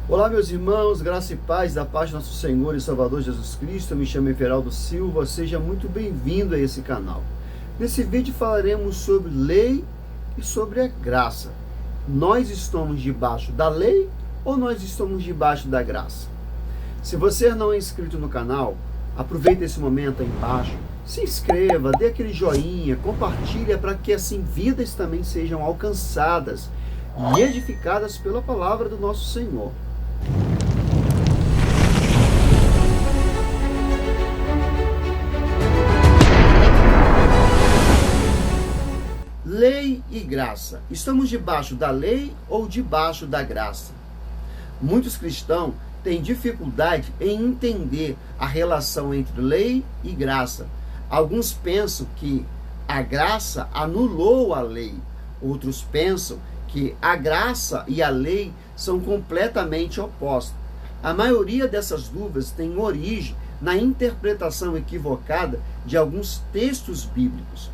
Olá, meus irmãos, graça e paz da paz do nosso Senhor e Salvador Jesus Cristo. Eu me chamo Everaldo Silva, seja muito bem-vindo a esse canal. Nesse vídeo falaremos sobre lei e sobre a graça. Nós estamos debaixo da lei ou nós estamos debaixo da graça? Se você não é inscrito no canal, aproveite esse momento aí embaixo, se inscreva, dê aquele joinha, compartilha para que assim vidas também sejam alcançadas e edificadas pela palavra do nosso Senhor. Lei e graça. Estamos debaixo da lei ou debaixo da graça? Muitos cristãos têm dificuldade em entender a relação entre lei e graça. Alguns pensam que a graça anulou a lei. Outros pensam que a graça e a lei são completamente opostas. A maioria dessas dúvidas tem origem na interpretação equivocada de alguns textos bíblicos.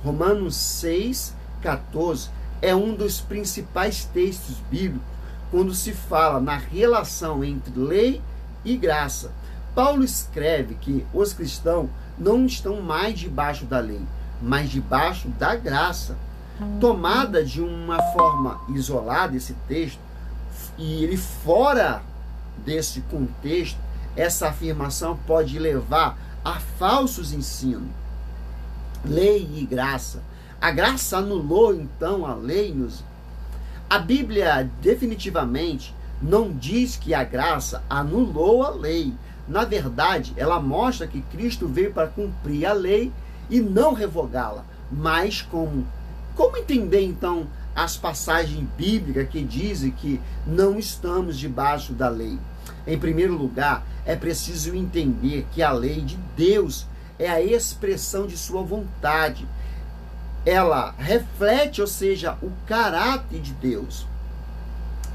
Romanos 6,14 é um dos principais textos bíblicos quando se fala na relação entre lei e graça. Paulo escreve que os cristãos não estão mais debaixo da lei, mas debaixo da graça. Tomada de uma forma isolada esse texto, e ele fora desse contexto, essa afirmação pode levar a falsos ensinos. Lei e graça. A graça anulou então a lei? A Bíblia definitivamente não diz que a graça anulou a lei. Na verdade, ela mostra que Cristo veio para cumprir a lei e não revogá-la. Mas como entender então as passagens bíblicas que dizem que não estamos debaixo da lei? Em primeiro lugar, é preciso entender que a lei de Deus é a expressão de sua vontade. Ela reflete, ou seja, o caráter de Deus.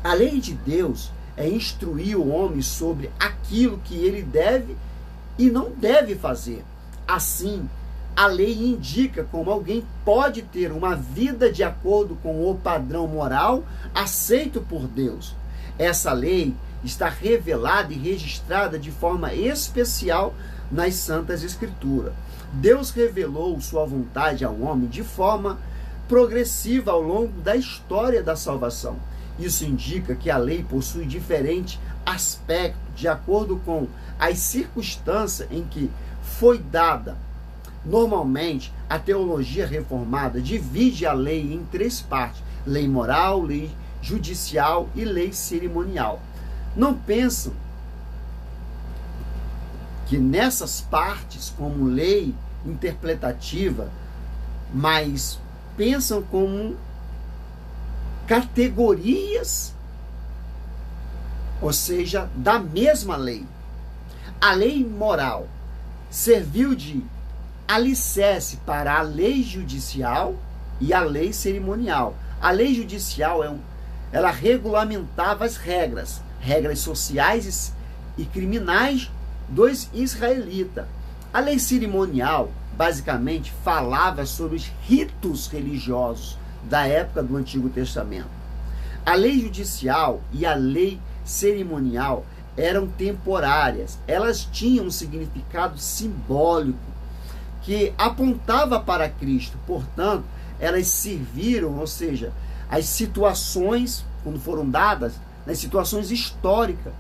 A lei de Deus é instruir o homem sobre aquilo que ele deve e não deve fazer. Assim, a lei indica como alguém pode ter uma vida de acordo com o padrão moral aceito por Deus. Essa lei está revelada e registrada de forma especial nas Santas Escrituras. Deus revelou sua vontade ao homem de forma progressiva ao longo da história da salvação. Isso indica que a lei possui diferentes aspectos de acordo com as circunstâncias em que foi dada. Normalmente, a teologia reformada divide a lei em três partes: lei moral, lei judicial e lei cerimonial. Não pensam que nessas partes como lei interpretativa, mas pensam como categorias, ou seja, da mesma lei. A lei moral serviu de alicerce para a lei judicial e a lei cerimonial. A lei judicial ela regulamentava as regras sociais e criminais dos israelitas. A lei cerimonial basicamente falava sobre os ritos religiosos da época do Antigo Testamento. A lei judicial e a lei cerimonial eram temporárias. Elas tinham um significado simbólico que apontava para Cristo. Portanto, elas serviram, ou seja, as situações, quando foram dadas, nas situações históricas,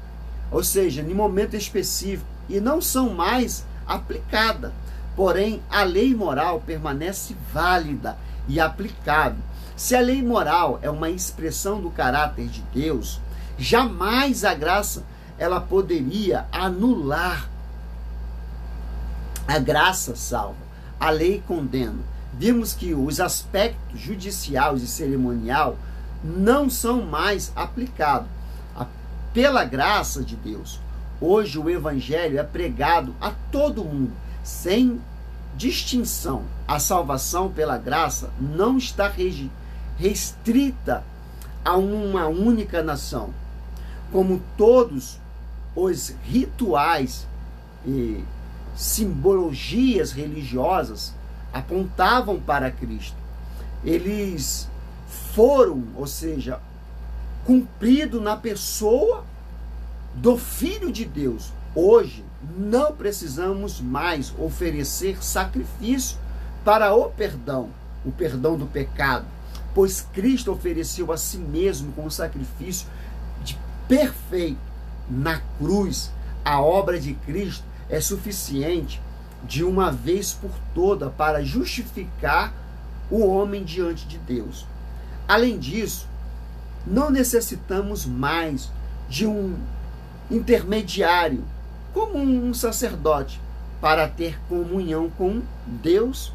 ou seja, em momento específico, e não são mais aplicadas. Porém, a lei moral permanece válida e aplicável. Se a lei moral é uma expressão do caráter de Deus, jamais a graça ela poderia anular. A graça salva, a lei condena. Vimos que os aspectos judiciais e cerimonial não são mais aplicados. Pela graça de Deus, hoje o evangelho é pregado a todo mundo, sem distinção. A salvação pela graça não está restrita a uma única nação. Como todos os rituais e simbologias religiosas apontavam para Cristo, eles foram, ou seja, cumprido na pessoa do Filho de Deus, hoje não precisamos mais oferecer sacrifício para o perdão do pecado, pois Cristo ofereceu a si mesmo como sacrifício de perfeito na cruz. A obra de Cristo é suficiente de uma vez por toda para justificar o homem diante de Deus. Além disso, não necessitamos mais de um intermediário, como um sacerdote, para ter comunhão com Deus,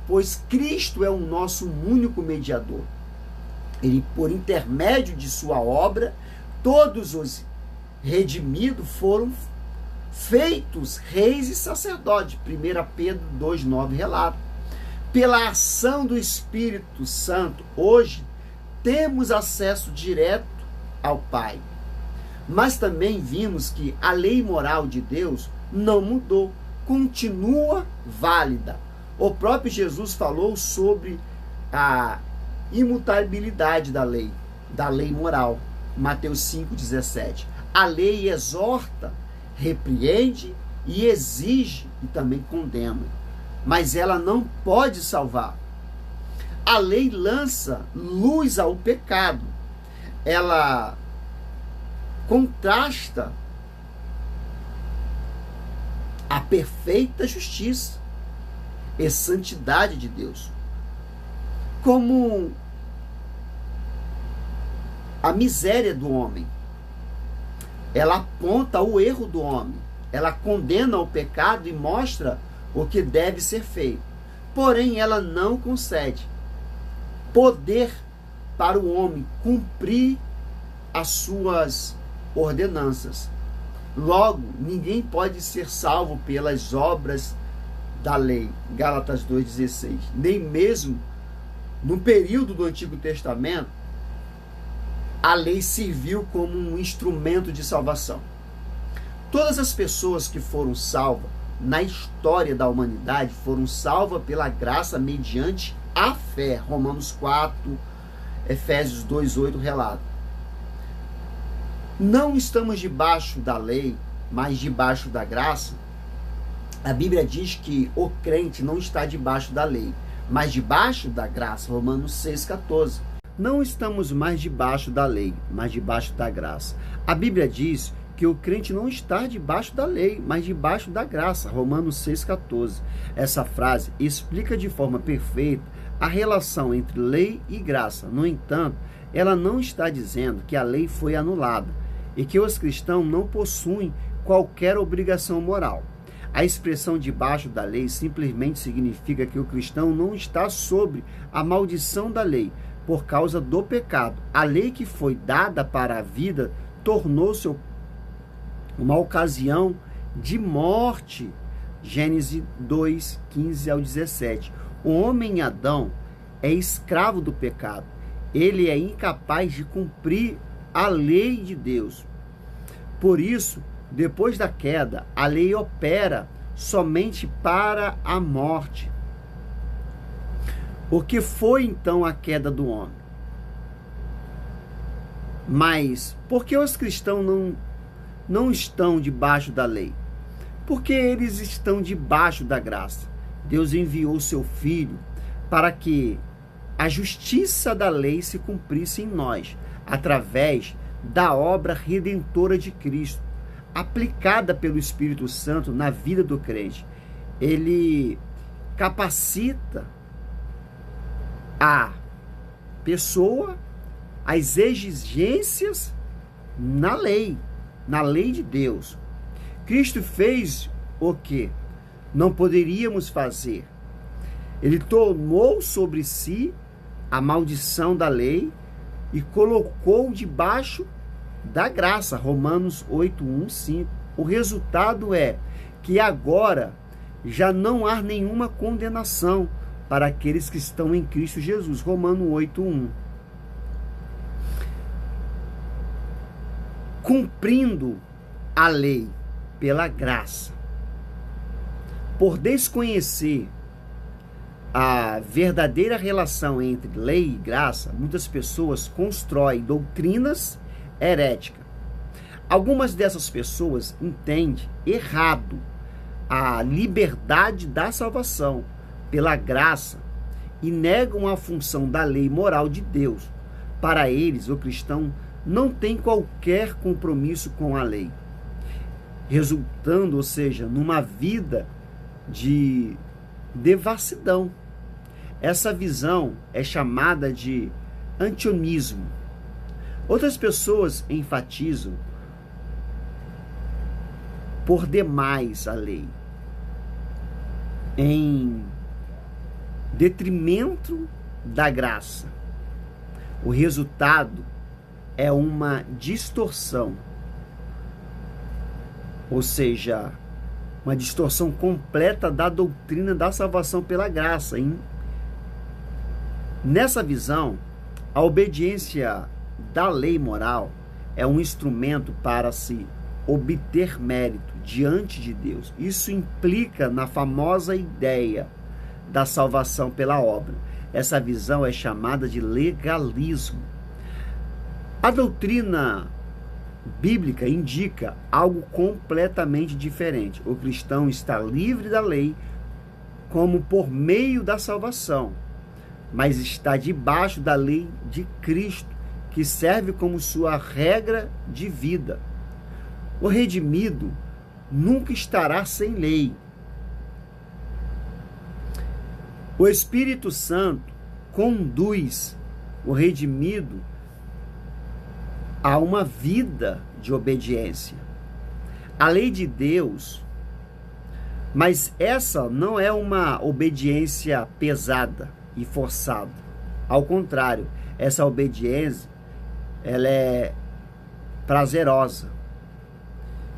pois Cristo é o nosso único mediador. Ele, por intermédio de sua obra, todos os redimidos foram feitos reis e sacerdotes. 1 Pedro 2,9 relata. Pela ação do Espírito Santo, hoje temos acesso direto ao Pai. Mas também vimos que a lei moral de Deus não mudou, continua válida. O próprio Jesus falou sobre a imutabilidade da lei moral. Mateus 5,17. A lei exorta, repreende e exige e também condena, mas ela não pode salvar. A lei lança luz ao pecado, ela contrasta a perfeita justiça e santidade de Deus, como a miséria do homem. Ela aponta o erro do homem, ela condena o pecado e mostra o que deve ser feito. Porém, ela não concede poder para o homem cumprir as suas ordenanças. Logo, ninguém pode ser salvo pelas obras da lei. Gálatas 2,16. Nem mesmo no período do Antigo Testamento, a lei serviu como um instrumento de salvação. Todas as pessoas que foram salvas na história da humanidade foram salvas pela graça mediante a fé. Romanos 4, Efésios 2,8 relata. Não estamos debaixo da lei, mas debaixo da graça. A Bíblia diz que o crente não está debaixo da lei, mas debaixo da graça. Romanos 6,14. Não estamos mais debaixo da lei, mas debaixo da graça. A Bíblia diz que o crente não está debaixo da lei, mas debaixo da graça. Romanos 6,14. Essa frase explica de forma perfeita a relação entre lei e graça. No entanto, ela não está dizendo que a lei foi anulada e que os cristãos não possuem qualquer obrigação moral. A expressão debaixo da lei simplesmente significa que o cristão não está sob a maldição da lei por causa do pecado. A lei que foi dada para a vida tornou-se uma ocasião de morte. Gênesis 2, 15 ao 17. O homem Adão é escravo do pecado. Ele é incapaz de cumprir a lei de Deus. Por isso, depois da queda, a lei opera somente para a morte. O que foi então a queda do homem? Mas por que os cristãos não estão debaixo da lei? Porque eles estão debaixo da graça. Deus enviou seu Filho para que a justiça da lei se cumprisse em nós, através da obra redentora de Cristo, aplicada pelo Espírito Santo na vida do crente. Ele capacita a pessoa as exigências na lei de Deus. Cristo fez o que não poderíamos fazer. Ele tomou sobre si a maldição da lei e colocou debaixo da graça. Romanos 8, 1, 5. O resultado é que agora já não há nenhuma condenação para aqueles que estão em Cristo Jesus. Romanos 8, 1. Cumprindo a lei pela graça, por desconhecer a verdadeira relação entre lei e graça, muitas pessoas constroem doutrinas heréticas. Algumas dessas pessoas entendem errado a liberdade da salvação pela graça e negam a função da lei moral de Deus. Para eles, o cristão não tem qualquer compromisso com a lei, resultando, ou seja, numa vida de devassidão. Essa visão é chamada de antionismo. Outras pessoas enfatizam por demais a lei, em detrimento da graça. O resultado é uma distorção, ou seja, uma distorção completa da doutrina da salvação pela graça. Nessa visão, a obediência da lei moral é um instrumento para se obter mérito diante de Deus. Isso implica na famosa ideia da salvação pela obra. Essa visão é chamada de legalismo. A doutrina bíblica indica algo completamente diferente. O cristão está livre da lei como por meio da salvação, mas está debaixo da lei de Cristo, que serve como sua regra de vida. O redimido nunca estará sem lei. O Espírito Santo conduz o redimido a uma vida de obediência. A lei de Deus, mas essa não é uma obediência pesada e forçada. Ao contrário, essa obediência, ela é prazerosa,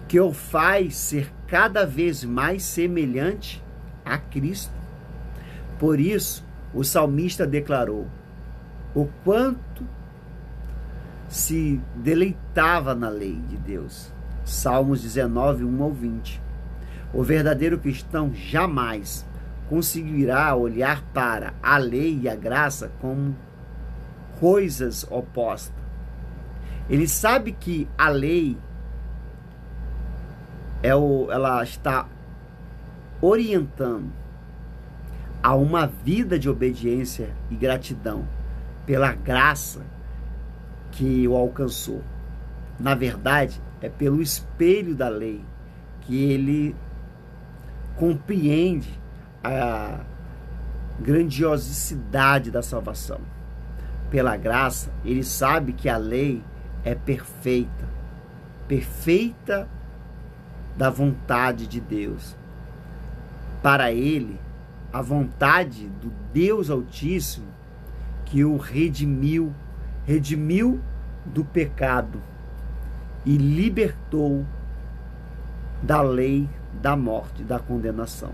que o faz ser cada vez mais semelhante a Cristo. Por isso, o salmista declarou o quanto se deleitava na lei de Deus. Salmos 19, 1 ao 20. O verdadeiro cristão jamais conseguirá olhar para a lei e a graça como coisas opostas. Ele sabe que a lei ela está orientando a uma vida de obediência e gratidão pela graça que o alcançou. Na verdade, é pelo espelho da lei que ele compreende a grandiosidade da salvação. Pela graça, ele sabe que a lei é perfeita, perfeita da vontade de Deus. Para ele, a vontade do Deus Altíssimo que o redimiu do pecado e libertou da lei da morte, da condenação.